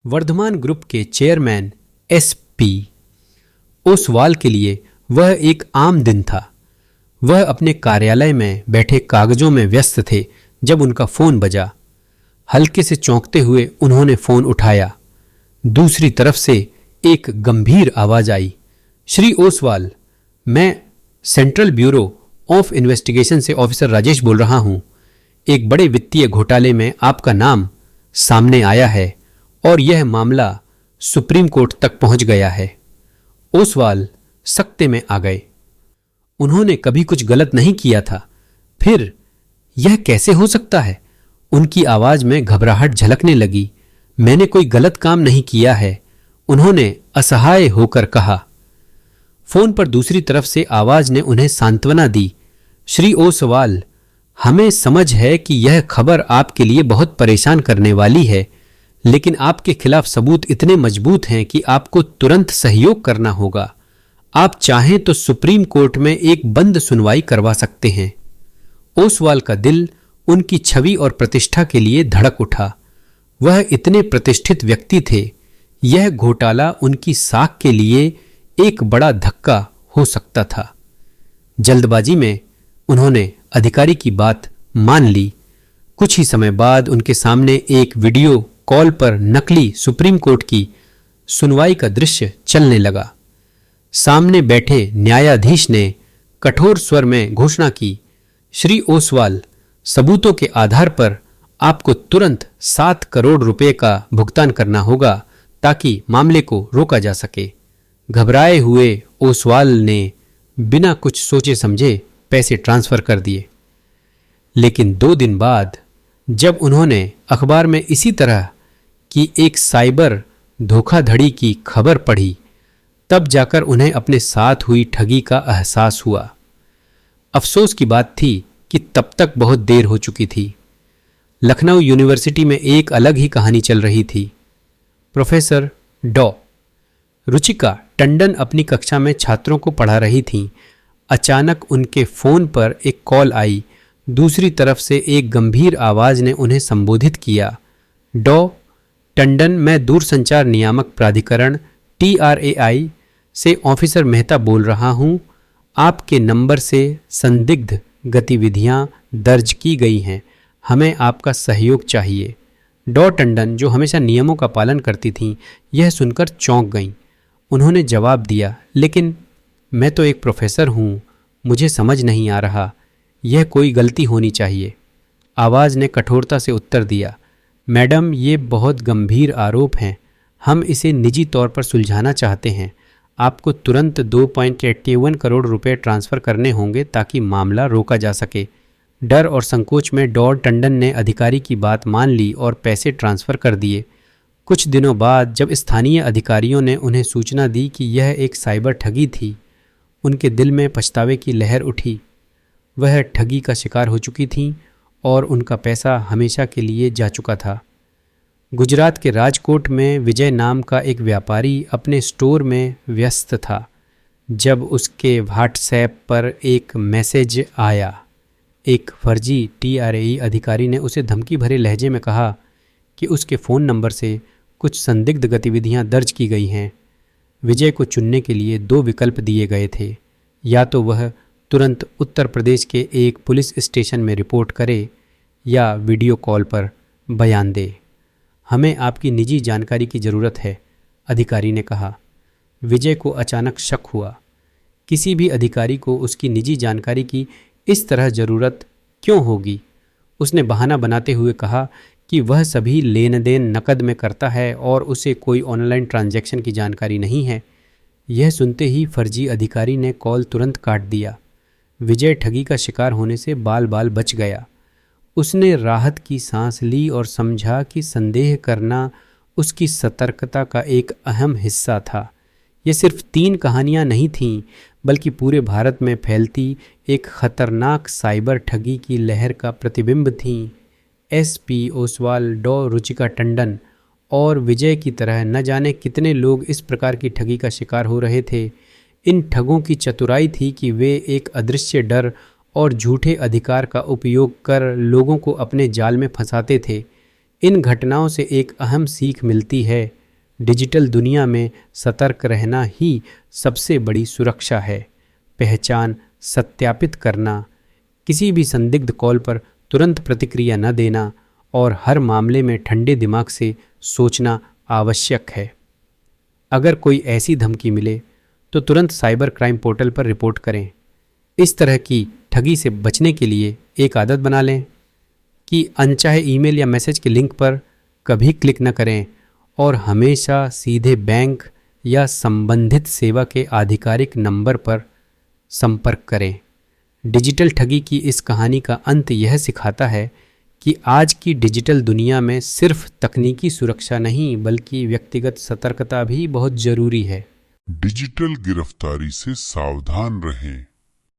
Varthaman group के chairman SP. Oswal के लिए वह एक आम दिन था। वह अपने कार्यालय में बैठे कागजों में व्यस्त थे जब उनका फोन बजा। हल्के से चौंकते हुए उन्होंने फोन उठाया। दूसरी तरफ से एक गंभीर आवाज आई, श्री ओसवाल, मैं सेंट्रल ब्यूरो ऑफ इन्वेस्टिगेशन से ऑफिसर राजेश बोल रहा हूं। एक बड़े वित्तीय घोटाले में आपका नाम सामने आया है और यह मामला सुप्रीम कोर्ट तक पहुंच गया है। ओसवाल सकते में आ गए। उन्होंने कभी कुछ गलत नहीं किया था, फिर यह कैसे हो सकता है? उनकी आवाज में घबराहट झलकने लगी। मैंने कोई गलत काम नहीं किया है, उन्होंने असहाय होकर कहा। फोन पर दूसरी तरफ से आवाज ने उन्हें सांत्वना दी, श्री ओसवाल, हमें समझ है कि यह खबर आपके लिए बहुत परेशान करने वाली है, लेकिन आपके खिलाफ सबूत इतने मजबूत हैं कि आपको तुरंत सहयोग करना होगा। आप चाहें तो सुप्रीम कोर्ट में एक बंद सुनवाई करवा सकते हैं। ओसवाल का दिल उनकी छवि और प्रतिष्ठा के लिए धड़क उठा। वह इतने प्रतिष्ठित व्यक्ति थे, यह घोटाला उनकी साख के लिए एक बड़ा धक्का हो सकता था। जल्दबाजी में उन्होंने अधिकारी की बात मान ली। कुछ ही समय बाद उनके सामने एक वीडियो कॉल पर नकली सुप्रीम कोर्ट की सुनवाई का दृश्य चलने लगा। सामने बैठे न्यायाधीश ने कठोर स्वर में घोषणा की, श्री ओसवाल, सबूतों के आधार पर आपको तुरंत 7 करोड़ रुपए का भुगतान करना होगा ताकि मामले को रोका जा सके। घबराए हुए ओसवाल ने बिना कुछ सोचे समझे पैसे ट्रांसफर कर दिए। लेकिन 2 दिन बाद जब उन्होंने अखबार में इसी तरह की एक साइबर धोखाधड़ी की खबर पढ़ी, तब जाकर उन्हें अपने साथ हुई ठगी का एहसास हुआ। अफसोस की बात थी कि तब तक बहुत देर हो चुकी थी। लखनऊ यूनिवर्सिटी में एक अलग ही कहानी चल रही थी। प्रोफेसर डॉ. रुचिका टंडन अपनी कक्षा में छात्रों को पढ़ा रही थीं। अचानक उनके फोन पर एक कॉल आई। दूसरी तरफ से एक गंभीर आवाज ने उन्हें संबोधित किया, डॉ. टंडन, मैं दूरसंचार नियामक प्राधिकरण TRAI से ऑफिसर मेहता बोल रहा हूं। आपके नंबर से संदिग्ध गतिविधियां दर्ज की गई हैं। हमें आपका सहयोग चाहिए। डॉ. टंडन, जो हमेशा नियमों का पालन करती थीं, यह सुनकर चौंक गईं। उन्होंने जवाब दिया, लेकिन मैं तो एक प्रोफेसर हूं, मुझे समझ नहीं आ रहा, यह कोई गलती होनी चाहिए। आवाज़ ने कठोरता से उत्तर दिया, मैडम, ये बहुत गंभीर आरोप हैं, हम इसे निजी तौर पर सुलझाना चाहते हैं। आपको तुरंत 2.81 करोड़ रुपए ट्रांसफ़र करने होंगे ताकि मामला रोका जा सके। डर और संकोच में डॉ. टंडन ने अधिकारी की बात मान ली और पैसे ट्रांसफ़र कर दिए। कुछ दिनों बाद जब स्थानीय अधिकारियों ने उन्हें सूचना दी कि यह एक साइबर ठगी थी, उनके दिल में पछतावे की लहर उठी। वह ठगी का शिकार हो चुकी थीं और उनका पैसा हमेशा के लिए जा चुका था। गुजरात के राजकोट में विजय नाम का एक व्यापारी अपने स्टोर में व्यस्त था जब उसके व्हाट्सएप पर एक मैसेज आया। एक फर्जी TRAI अधिकारी ने उसे धमकी भरे लहजे में कहा कि उसके फ़ोन नंबर से कुछ संदिग्ध गतिविधियां दर्ज की गई हैं। विजय को चुनने के लिए 2 विकल्प दिए गए थे, या तो वह तुरंत उत्तर प्रदेश के एक पुलिस स्टेशन में रिपोर्ट करे या वीडियो कॉल पर बयान दे। हमें आपकी निजी जानकारी की ज़रूरत है, अधिकारी ने कहा। विजय को अचानक शक हुआ, किसी भी अधिकारी को उसकी निजी जानकारी की इस तरह ज़रूरत क्यों होगी। उसने बहाना बनाते हुए कहा कि वह सभी लेन देन नकद में करता है और उसे कोई ऑनलाइन ट्रांजैक्शन की जानकारी नहीं है। यह सुनते ही फर्जी अधिकारी ने कॉल तुरंत काट दिया। विजय ठगी का शिकार होने से बाल बाल बच गया। उसने राहत की सांस ली और समझा कि संदेह करना उसकी सतर्कता का एक अहम हिस्सा था। ये सिर्फ 3 कहानियां नहीं थीं, बल्कि पूरे भारत में फैलती एक खतरनाक साइबर ठगी की लहर का प्रतिबिंब थीं। S.P. ओसवाल, डॉ. रुचिका टंडन और विजय की तरह न जाने कितने लोग इस प्रकार की ठगी का शिकार हो रहे थे। इन ठगों की चतुराई थी कि वे एक अदृश्य डर और झूठे अधिकार का उपयोग कर लोगों को अपने जाल में फंसाते थे। इन घटनाओं से एक अहम सीख मिलती है। डिजिटल दुनिया में सतर्क रहना ही सबसे बड़ी सुरक्षा है। पहचान सत्यापित करना, किसी भी संदिग्ध कॉल पर तुरंत प्रतिक्रिया न देना और हर मामले में ठंडे दिमाग से सोचना आवश्यक है। अगर कोई ऐसी धमकी मिले तो तुरंत साइबर क्राइम पोर्टल पर रिपोर्ट करें। इस तरह की ठगी से बचने के लिए एक आदत बना लें कि अनचाहे ईमेल या मैसेज के लिंक पर कभी क्लिक न करें और हमेशा सीधे बैंक या संबंधित सेवा के आधिकारिक नंबर पर संपर्क करें। डिजिटल ठगी की इस कहानी का अंत यह सिखाता है कि आज की डिजिटल दुनिया में सिर्फ तकनीकी सुरक्षा नहीं बल्कि व्यक्तिगत सतर्कता भी बहुत जरूरी है। डिजिटल गिरफ्तारी से सावधान रहें।